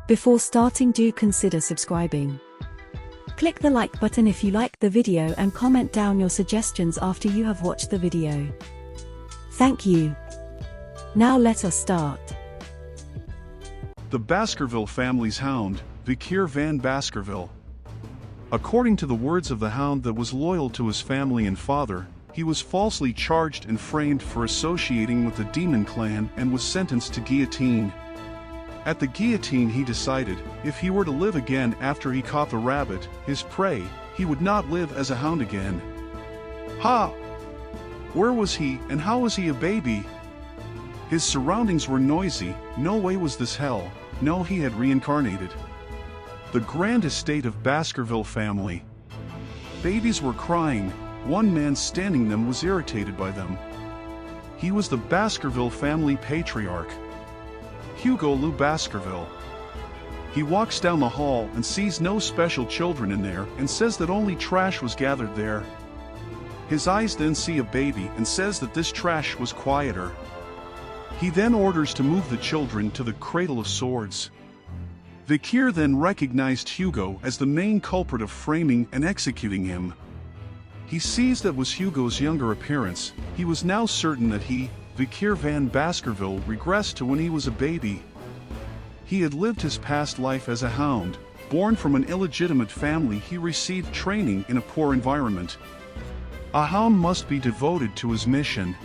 Before starting, do consider subscribing. Click the like button if you liked the video and comment down your suggestions after you have watched the video. Thank you. Now let us start. The Baskerville family's hound, Vicir van Baskerville. According to the words of the hound that was loyal to his family and father, he was falsely charged and framed for associating with the demon clan and was sentenced to guillotine. At the guillotine he decided, if he were to live again after he caught the rabbit, his prey, he would not live as a hound again. Ha! Where was he, and how was he a baby? His surroundings were noisy. No way was this hell. No, he had reincarnated. The grand estate of Baskerville family. Babies were crying. One man standing them was irritated by them. He was the Baskerville family patriarch, Hugo Baskerville. He walks down the hall and sees no special children in there and says that only trash was gathered there. His eyes then see a baby and says that this trash was quieter. He then orders to move the children to the cradle of swords. Vicir then recognized Hugo as the main culprit of framing and executing him. He sees that was Hugo's younger appearance. He was now certain that he, Vicir van Baskerville, regressed to when he was a baby. He had lived his past life as a hound. Born from an illegitimate family, he received training in a poor environment. A hound must be devoted to his mission.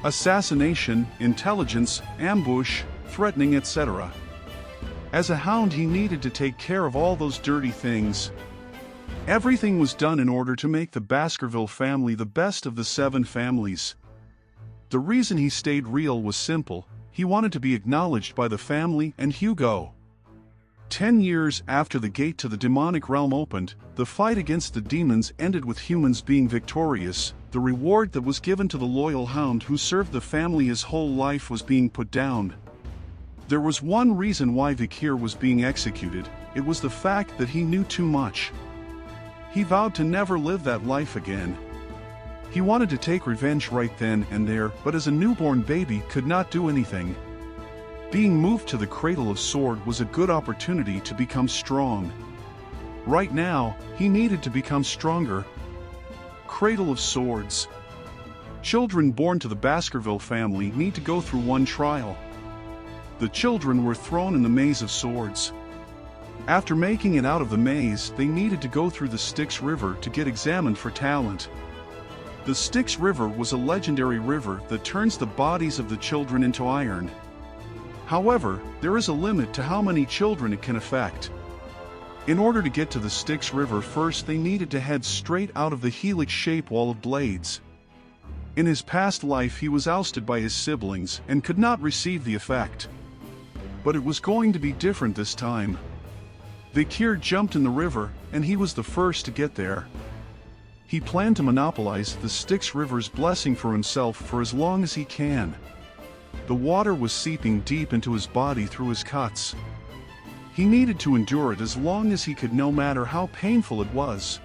Assassination, intelligence, ambush, threatening, etc. As a hound he needed to take care of all those dirty things. Everything was done in order to make the Baskerville family the best of the 7 families. The reason he stayed real was simple. He wanted to be acknowledged by the family and Hugo. 10 years after the gate to the demonic realm opened, the fight against the demons ended with humans being victorious. The reward that was given to the loyal hound who served the family his whole life was being put down. There was one reason why Vicir was being executed. It was the fact that he knew too much. He vowed to never live that life again. He wanted to take revenge right then and there, but as a newborn baby could not do anything. Being moved to the cradle of sword was a good opportunity to become strong. Right now, he needed to become stronger. Cradle of swords. Children born to the Baskerville family need to go through one trial. The children were thrown in the maze of swords. After making it out of the maze, they needed to go through the Styx River to get examined for talent. The Styx River was a legendary river that turns the bodies of the children into iron. However, there is a limit to how many children it can affect. In order to get to the Styx River, first they needed to head straight out of the helix-shaped wall of blades. In his past life he was ousted by his siblings and could not receive the effect. But it was going to be different this time. Vicir jumped in the river, and he was the first to get there. He planned to monopolize the Styx River's blessing for himself for as long as he can. The water was seeping deep into his body through his cuts. He needed to endure it as long as he could, no matter how painful it was.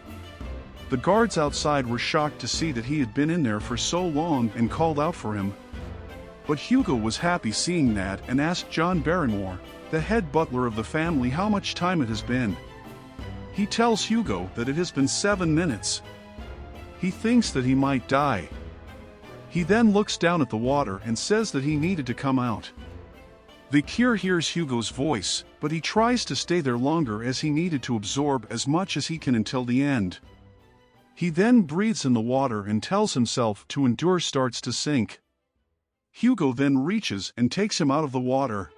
The guards outside were shocked to see that he had been in there for so long and called out for him. But Hugo was happy seeing that and asked John Barrymore, the head butler of the family, how much time it has been. He tells Hugo that it has been 7 minutes. He thinks that he might die. He then looks down at the water and says that he needed to come out. Vicir hears Hugo's voice, but he tries to stay there longer as he needed to absorb as much as he can until the end. He then breathes in the water and tells himself to endure, starts to sink. Hugo then reaches and takes him out of the water.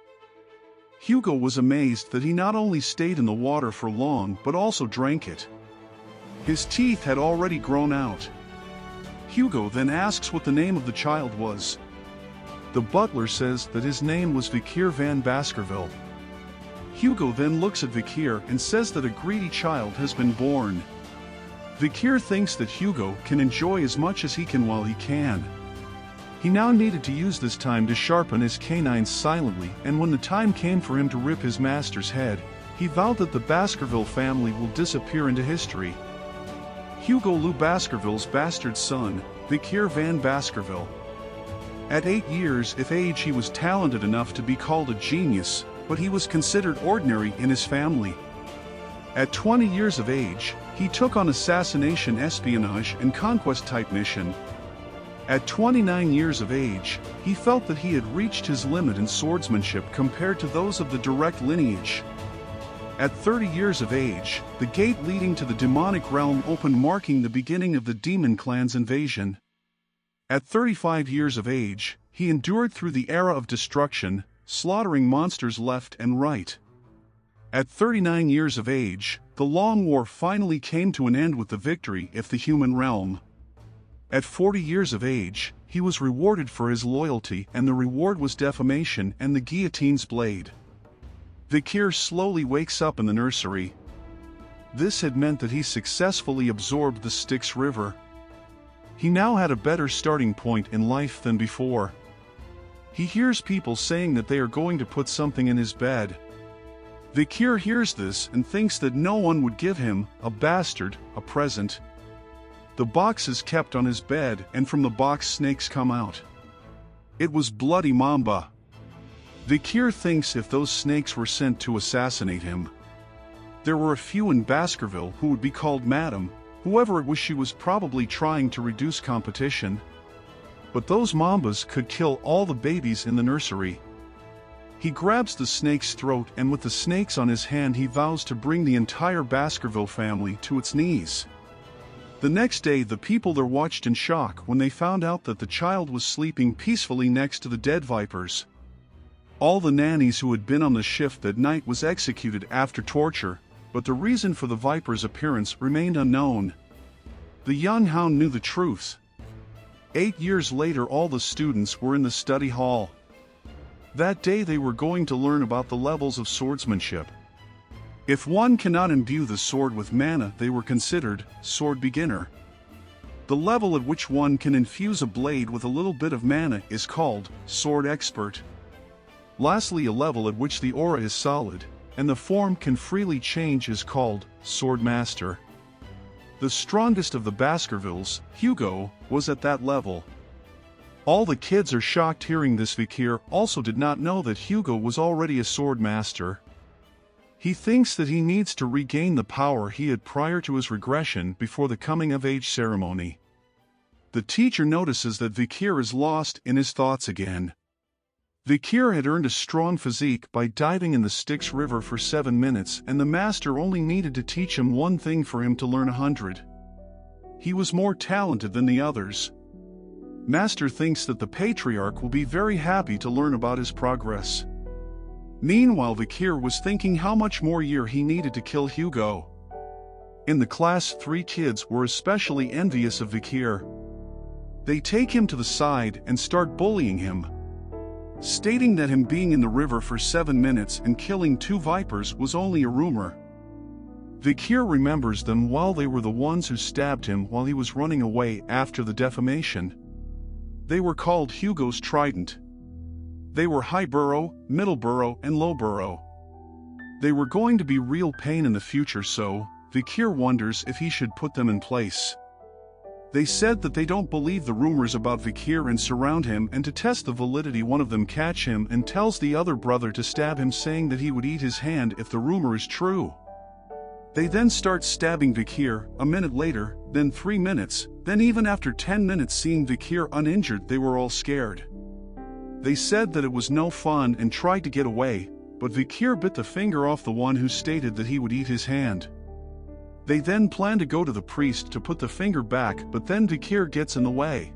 Hugo was amazed that he not only stayed in the water for long but also drank it. His teeth had already grown out. Hugo then asks what the name of the child was. The butler says that his name was Vicir van Baskerville. Hugo then looks at Vicir and says that a greedy child has been born. Vicir thinks that Hugo can enjoy as much as he can while he can. He now needed to use this time to sharpen his canines silently, and when the time came for him to rip his master's head, he vowed that the Baskerville family will disappear into history. Hugo Baskerville's bastard son, Vicir van Baskerville. At 8 years of age he was talented enough to be called a genius. but he was considered ordinary in his family. At 20 years of age, he took on assassination, espionage, and conquest-type mission. At 29 years of age, he felt that he had reached his limit in swordsmanship compared to those of the direct lineage. At 30 years of age, the gate leading to the demonic realm opened, marking the beginning of the demon clan's invasion. At 35 years of age, he endured through the era of destruction, slaughtering monsters left and right. At 39 years of age, the long war finally came to an end with the victory of the human realm. At 40 years of age, he was rewarded for his loyalty, and the reward was defamation and the guillotine's blade. Vicir slowly wakes up in the nursery. This had meant that he successfully absorbed the Styx River. He now had a better starting point in life than before. He hears people saying that they are going to put something in his bed. Vicir hears this and thinks that no one would give him, a bastard, a present. The box is kept on his bed, and from the box snakes come out. It was Bloody Mamba. Vicir thinks if those snakes were sent to assassinate him. There were a few in Baskerville who would be called Madam. Whoever it was, she was probably trying to reduce competition. But those mambas could kill all the babies in the nursery. He grabs the snake's throat, and with the snakes on his hand he vows to bring the entire Baskerville family to its knees. The next day the people there watched in shock when they found out that the child was sleeping peacefully next to the dead vipers. All the nannies who had been on the shift that night was executed after torture, but the reason for the viper's appearance remained unknown. The young hound knew the truth. 8 years later, all the students were in the study hall. That day they were going to learn about the levels of swordsmanship. If one cannot imbue the sword with mana, they were considered sword beginner. The level at which one can infuse a blade with a little bit of mana is called sword expert. Lastly, a level at which the aura is solid, and the form can freely change, is called sword master. The strongest of the Baskervilles, Hugo, was at that level. All the kids are shocked hearing this. Vicir also did not know that Hugo was already a sword master. He thinks that he needs to regain the power he had prior to his regression before the coming-of-age ceremony. The teacher notices that Vicir is lost in his thoughts again. Vicir had earned a strong physique by diving in the Styx River for 7 minutes, and the master only needed to teach him one thing for him to learn 100. He was more talented than the others. Master thinks that the patriarch will be very happy to learn about his progress. Meanwhile, Vicir was thinking how much more year he needed to kill Hugo. In the class, 3 kids were especially envious of Vicir. They take him to the side and start bullying him, stating that him being in the river for 7 minutes and killing 2 vipers was only a rumor. Vicir remembers them while they were the ones who stabbed him while he was running away after the defamation. They were called Hugo's Trident. They were high burrow, middle burrow, and low burrow. They were going to be real pain in the future, so Vicir wonders if he should put them in place. They said that they don't believe the rumors about Vicir and surround him, and to test the validity one of them catch him and tells the other brother to stab him, saying that he would eat his hand if the rumor is true. They then start stabbing Vicir, a minute later, then 3 minutes, then even after 10 minutes, seeing Vicir uninjured, they were all scared. They said that it was no fun and tried to get away, but Vicir bit the finger off the one who stated that he would eat his hand. They then plan to go to the priest to put the finger back, but then Vicir gets in the way.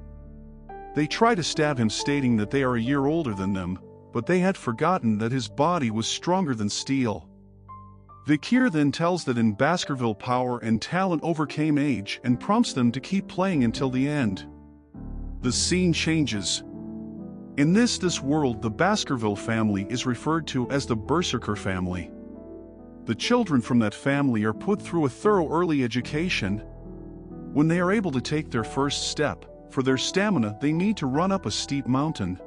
They try to stab him, stating that they are a year older than them, but they had forgotten that his body was stronger than steel. Vicir then tells that in Baskerville power and talent overcame age, and prompts them to keep playing until the end. The scene changes. In this world, the Baskerville family is referred to as the Berserker family. The children from that family are put through a thorough early education. When they are able to take their first step, for their stamina they need to run up a steep mountain.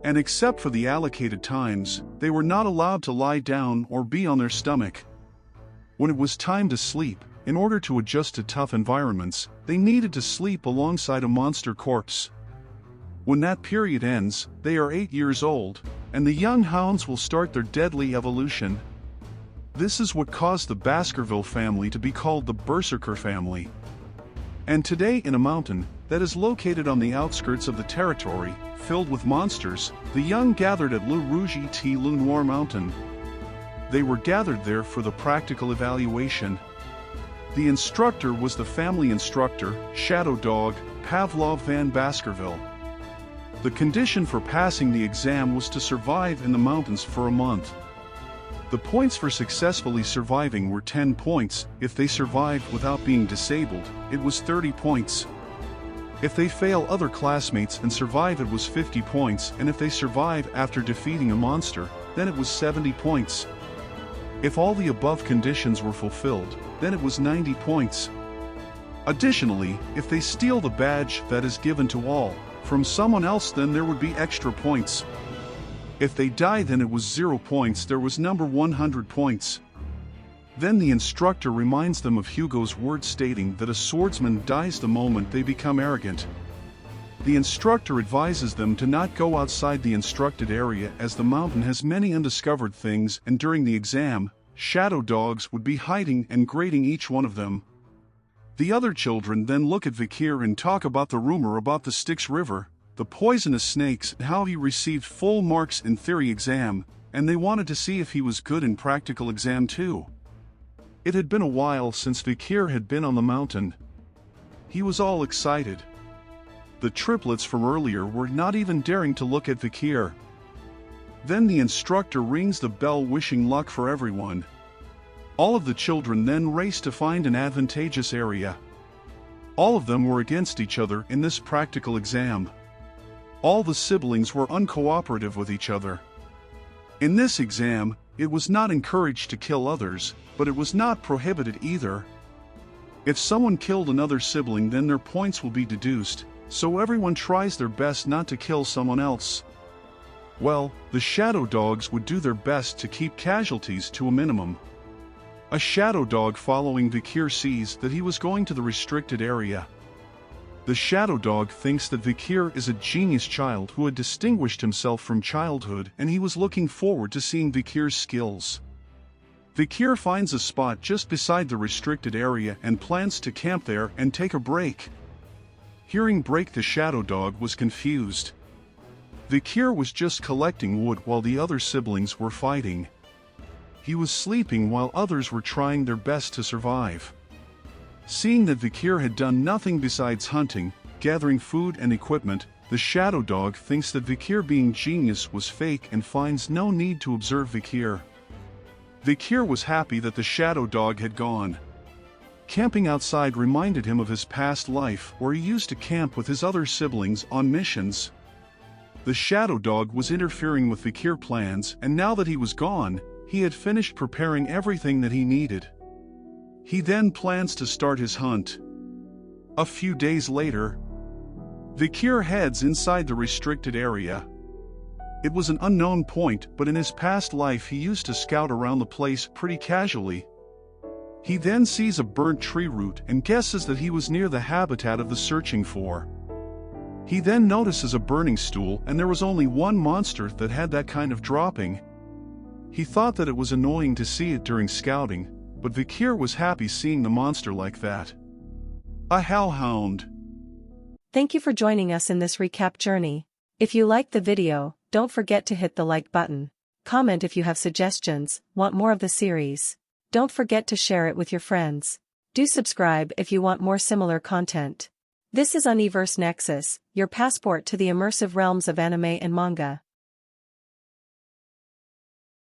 And except for the allocated times, they were not allowed to lie down or be on their stomach. When it was time to sleep, in order to adjust to tough environments, they needed to sleep alongside a monster corpse. When that period ends, they are 8 years old, and the young hounds will start their deadly evolution. This is what caused the Baskerville family to be called the Berserker family. And today, in a mountain that is located on the outskirts of the territory, filled with monsters, the young gathered at Le Rouge et Le Noir Mountain. They were gathered there for the practical evaluation. The instructor was the family instructor, Shadow Dog, Pavlov van Baskerville. The condition for passing the exam was to survive in the mountains for a month. The points for successfully surviving were 10 points. If they survived without being disabled, it was 30 points. If they fail other classmates and survive, it was 50 points, and if they survive after defeating a monster, then it was 70 points. If all the above conditions were fulfilled, then it was 90 points. Additionally, if they steal the badge that is given to all from someone else, then there would be extra points. If they die, then it was 0 points. There was number 100 points. Then the instructor reminds them of Hugo's words stating that a swordsman dies the moment they become arrogant. The instructor advises them to not go outside the instructed area, as the mountain has many undiscovered things, and during the exam, shadow dogs would be hiding and grading each one of them. The other children then look at Vicir and talk about the rumor about the Styx River, the poisonous snakes, and how he received full marks in theory exam, and they wanted to see if he was good in practical exam too. It had been a while since Vicir had been on the mountain. He was all excited. The triplets from earlier were not even daring to look at Vicir. Then the instructor rings the bell wishing luck for everyone. All of the children then race to find an advantageous area. All of them were against each other in this practical exam. All the siblings were uncooperative with each other. In this exam, it was not encouraged to kill others, but it was not prohibited either. If someone killed another sibling, then their points will be deduced, so everyone tries their best not to kill someone else. Well, the shadow dogs would do their best to keep casualties to a minimum. A shadow dog following Vicir sees that he was going to the restricted area. The shadow dog thinks that Vicir is a genius child who had distinguished himself from childhood, and he was looking forward to seeing Vicir's skills. Vicir finds a spot just beside the restricted area and plans to camp there and take a break. Hearing break, the shadow dog was confused. Vicir was just collecting wood while the other siblings were fighting. He was sleeping while others were trying their best to survive. Seeing that Vicir had done nothing besides hunting, gathering food and equipment, the shadow dog thinks that Vicir being genius was fake and finds no need to observe Vicir. Vicir was happy that the shadow dog had gone. Camping outside reminded him of his past life, where he used to camp with his other siblings on missions. The shadow dog was interfering with Vicir's plans, and now that he was gone, he had finished preparing everything that he needed. He then plans to start his hunt. A few days later, Vicir heads inside the restricted area. It was an unknown point, but in his past life he used to scout around the place pretty casually. He then sees a burnt tree root and guesses that he was near the habitat of the searching for. He then notices a burning stool, and there was only one monster that had that kind of dropping. He thought that it was annoying to see it during scouting, but Vicir was happy seeing the monster like that. A hound. Thank you for joining us in this recap journey. If you liked the video, don't forget to hit the like button. Comment if you have suggestions, want more of the series. Don't forget to share it with your friends. Do subscribe if you want more similar content. This is Aniversenexus, your passport to the immersive realms of anime and manga.